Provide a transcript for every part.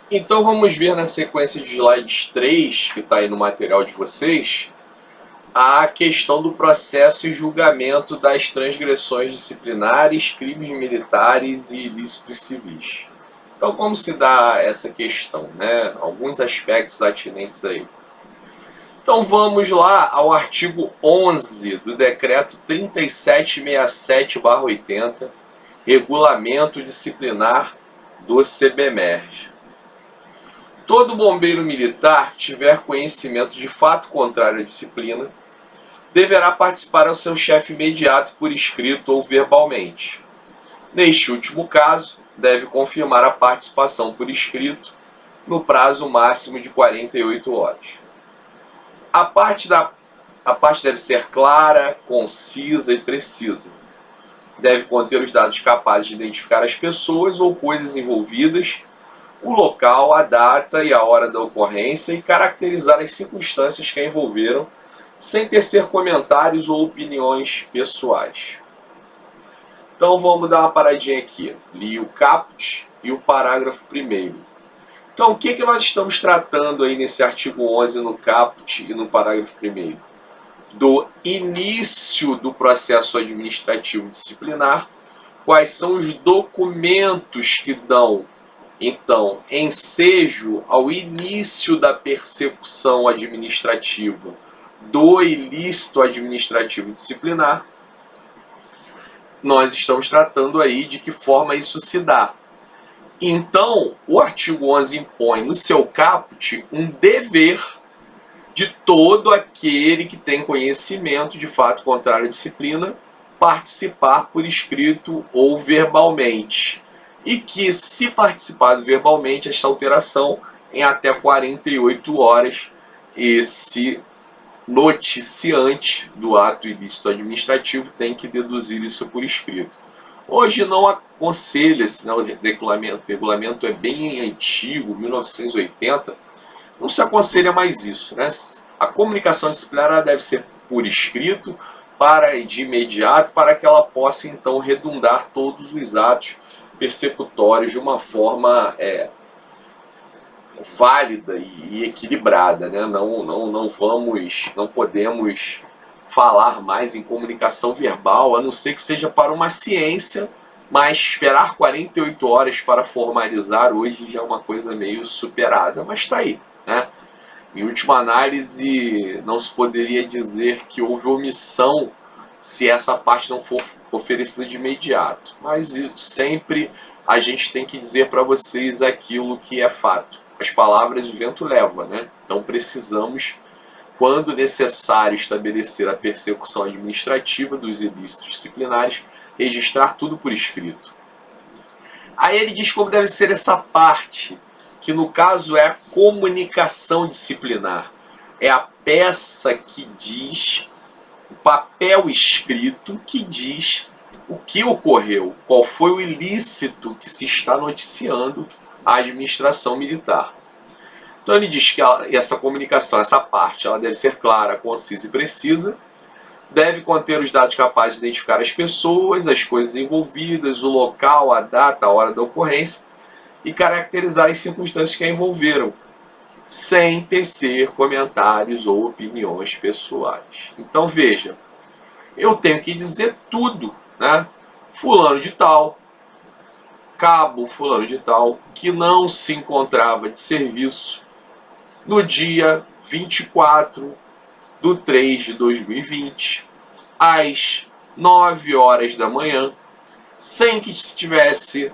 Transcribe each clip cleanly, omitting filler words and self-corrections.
Então vamos ver na sequência de slides 3, que está aí no material de vocês, a questão do processo e julgamento das transgressões disciplinares, crimes militares e ilícitos civis. Então como se dá essa questão, né? Alguns aspectos atinentes aí. Então vamos lá ao artigo 11 do decreto 3767/80, regulamento disciplinar do CBMERG. Todo bombeiro militar que tiver conhecimento de fato contrário à disciplina deverá participar ao seu chefe imediato por escrito ou verbalmente. Neste último caso, deve confirmar a participação por escrito no prazo máximo de 48 horas. A parte deve ser clara, concisa e precisa. Deve conter os dados capazes de identificar as pessoas ou coisas envolvidas, o local, a data e a hora da ocorrência e caracterizar as circunstâncias que a envolveram, sem tecer comentários ou opiniões pessoais. Então vamos dar uma paradinha aqui. Li o caput e o parágrafo 1º. Então o que nós estamos tratando aí nesse artigo 11 no caput e no parágrafo 1º? Do início do processo administrativo disciplinar, quais são os documentos que dão, então, ensejo ao início da persecução administrativa do ilícito administrativo disciplinar. Nós estamos tratando aí de que forma isso se dá. Então, o artigo 11 impõe no seu caput um dever de todo aquele que tem conhecimento de fato contrário à disciplina participar por escrito ou verbalmente. E que, se participado verbalmente, esta alteração em até 48 horas, esse noticiante do ato ilícito administrativo tem que deduzir isso por escrito. Hoje não aconselha-se, né, o regulamento é bem antigo, 1980, não se aconselha mais isso, né? A comunicação disciplinar deve ser por escrito, de imediato, para que ela possa então redundar todos os atos persecutórios de uma forma válida e equilibrada, né? Não podemos falar mais em comunicação verbal, a não ser que seja para uma ciência, mas esperar 48 horas para formalizar hoje já é uma coisa meio superada, mas está aí, né? Em última análise, não se poderia dizer que houve omissão se essa parte não for oferecida de imediato. Mas sempre a gente tem que dizer para vocês aquilo que é fato. As palavras o vento leva, né? Então precisamos, quando necessário, estabelecer a persecução administrativa dos ilícitos disciplinares, registrar tudo por escrito. Aí ele diz como deve ser essa parte, que no caso é a comunicação disciplinar. É a peça que diz, o papel escrito que diz o que ocorreu, qual foi o ilícito que se está noticiando à administração militar. Então ele diz que essa comunicação, essa parte, ela deve ser clara, concisa e precisa, deve conter os dados capazes de identificar as pessoas, as coisas envolvidas, o local, a data, a hora da ocorrência, e caracterizar as circunstâncias que a envolveram, sem tecer comentários ou opiniões pessoais. Então veja, eu tenho que dizer tudo, né? Fulano de tal, cabo fulano de tal, que não se encontrava de serviço no dia 24/3/2020, às 9 horas da manhã, sem que se tivesse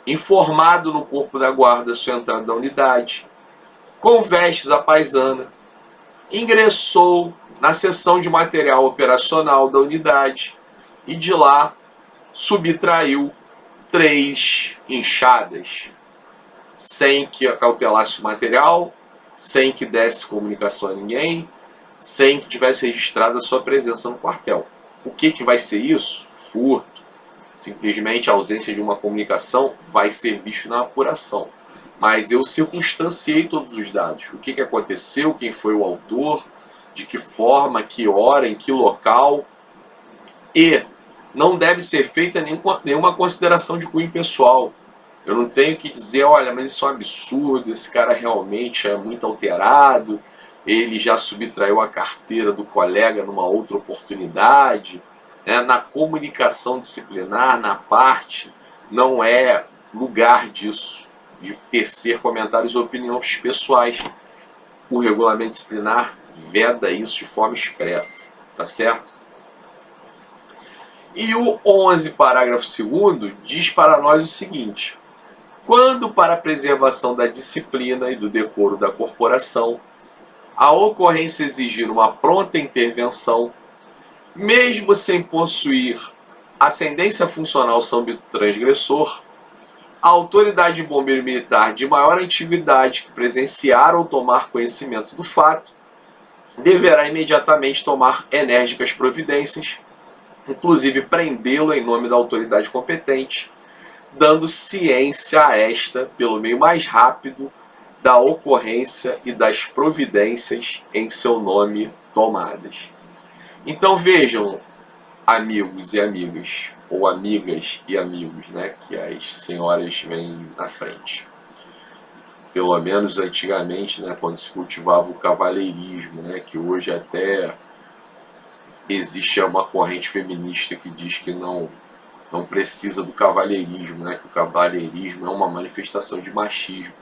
informado no corpo da guarda sua entrada da unidade, com vestes à paisana, ingressou na seção de material operacional da unidade e de lá subtraiu 3 enxadas, sem que acautelasse o material, sem que desse comunicação a ninguém, sem que tivesse registrado a sua presença no quartel. O que vai ser isso? Furto. Simplesmente a ausência de uma comunicação vai ser visto na apuração. Mas eu circunstanciei todos os dados. O que aconteceu, quem foi o autor, de que forma, que hora, em que local. E não deve ser feita nenhuma consideração de cunho pessoal. Eu não tenho que dizer, olha, mas isso é um absurdo, esse cara realmente é muito alterado, ele já subtraiu a carteira do colega numa outra oportunidade. Né? Na comunicação disciplinar, na parte, não é lugar disso, de tecer comentários ou opiniões pessoais. O regulamento disciplinar veda isso de forma expressa, tá certo? E o 11, parágrafo 2º, diz para nós o seguinte: quando para a preservação da disciplina e do decoro da corporação, a ocorrência exigir uma pronta intervenção, mesmo sem possuir ascendência funcional sobre o transgressor, a autoridade de bombeiro militar de maior antiguidade que presenciar ou tomar conhecimento do fato deverá imediatamente tomar enérgicas providências, inclusive prendê-lo em nome da autoridade competente, dando ciência a esta, pelo meio mais rápido, da ocorrência e das providências em seu nome tomadas. Então vejam, amigos e amigas, ou amigas e amigos, né, que as senhoras vêm na frente. Pelo menos antigamente, né, quando se cultivava o cavalheirismo, né, que hoje até existe uma corrente feminista que diz que não precisa do cavalheirismo, né, que o cavalheirismo é uma manifestação de machismo.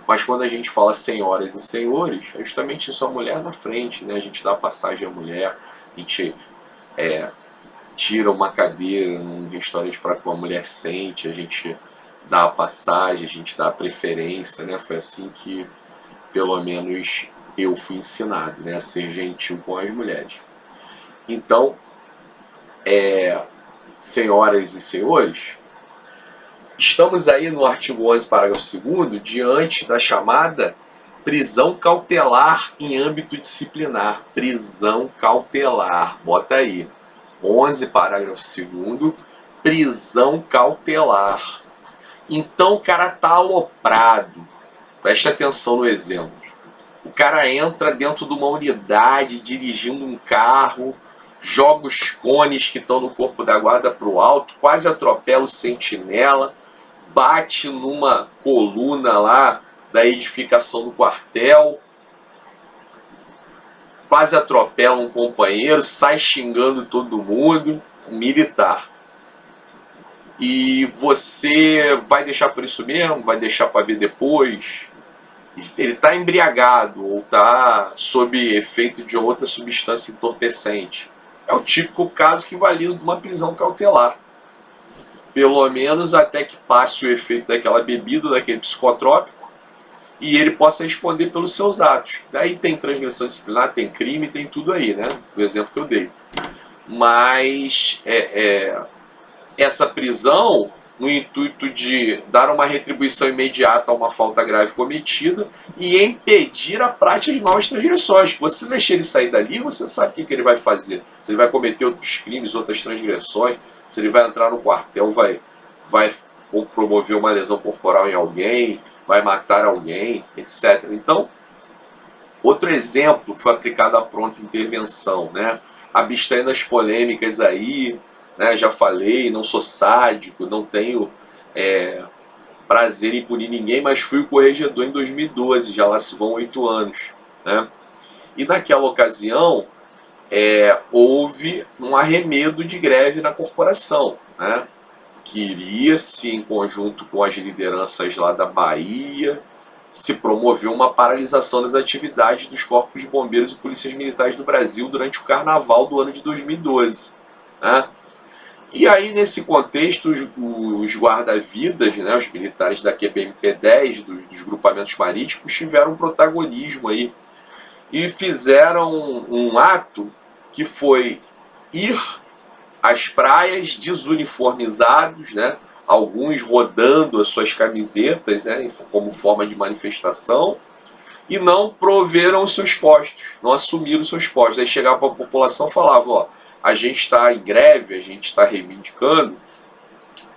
Mas quando a gente fala senhoras e senhores, é justamente isso, a mulher na frente, né, a gente dá passagem à mulher, a gente tira uma cadeira num restaurante para que uma mulher sente, a gente dá a passagem, a gente dá a preferência, né? Foi assim que, pelo menos, eu fui ensinado, né? A ser gentil com as mulheres. Então, senhoras e senhores, estamos aí no artigo 11, parágrafo 2º, diante da chamada prisão cautelar em âmbito disciplinar. Prisão cautelar, bota aí. 11, parágrafo 2º, prisão cautelar. Então o cara tá aloprado. Preste atenção no exemplo. O cara entra dentro de uma unidade, dirigindo um carro, joga os cones que estão no corpo da guarda para o alto, quase atropela o sentinela, bate numa coluna lá da edificação do quartel, quase atropela um companheiro, sai xingando todo mundo, um militar. E você vai deixar por isso mesmo? Vai deixar para ver depois? Ele está embriagado ou está sob efeito de outra substância entorpecente. É o típico caso que valida uma prisão cautelar. Pelo menos até que passe o efeito daquela bebida, daquele psicotrópico, e ele possa responder pelos seus atos. Daí tem transgressão disciplinar, tem crime, tem tudo aí, né? O exemplo que eu dei. Mas essa prisão, no intuito de dar uma retribuição imediata a uma falta grave cometida e impedir a prática de novas transgressões. Você deixa ele sair dali, você sabe o que ele vai fazer. Se ele vai cometer outros crimes, outras transgressões, se ele vai entrar no quartel, vai promover uma lesão corporal em alguém, vai matar alguém, etc. Então, outro exemplo foi aplicado à pronta intervenção, né? Abstraindo as polêmicas aí, né, já falei, não sou sádico, não tenho prazer em punir ninguém, mas fui o corregedor em 2012, já lá se vão 8 anos. Né? E naquela ocasião, houve um arremedo de greve na corporação, né? Queria-se, em conjunto com as lideranças lá da Bahia, se promoveu uma paralisação das atividades dos corpos de bombeiros e polícias militares do Brasil durante o carnaval do ano de 2012. Né? E aí, nesse contexto, os guarda-vidas, né, os militares da QBMP-10, dos grupamentos marítimos, tiveram um protagonismo aí e fizeram um ato que foi ir às praias desuniformizados, né, alguns rodando as suas camisetas, né, como forma de manifestação, e não proveram os seus postos, não assumiram os seus postos. Aí chegava para a população e falava, ó, a gente está em greve, a gente está reivindicando,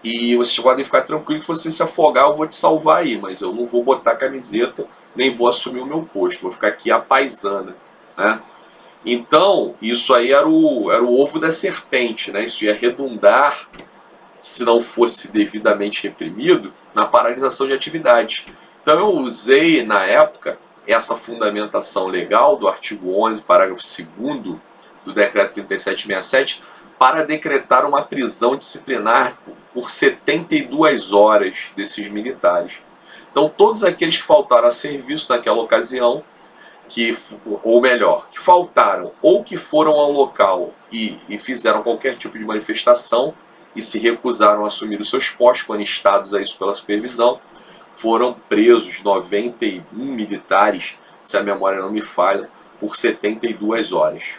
e vocês podem ficar tranquilos que se você se afogar eu vou te salvar aí, mas eu não vou botar camiseta, nem vou assumir o meu posto, vou ficar aqui à paisana. Né? Então, isso aí era o ovo da serpente, né? Isso ia redundar, se não fosse devidamente reprimido, na paralisação de atividades. Então eu usei na época essa fundamentação legal do artigo 11, parágrafo 2º do decreto 3767 para decretar uma prisão disciplinar por 72 horas desses militares. Então todos aqueles que faltaram a serviço naquela ocasião, ou melhor, que faltaram ou que foram ao local e fizeram qualquer tipo de manifestação e se recusaram a assumir os seus postos, quando instados a isso pela supervisão, foram presos 91 militares, se a memória não me falha, por 72 horas.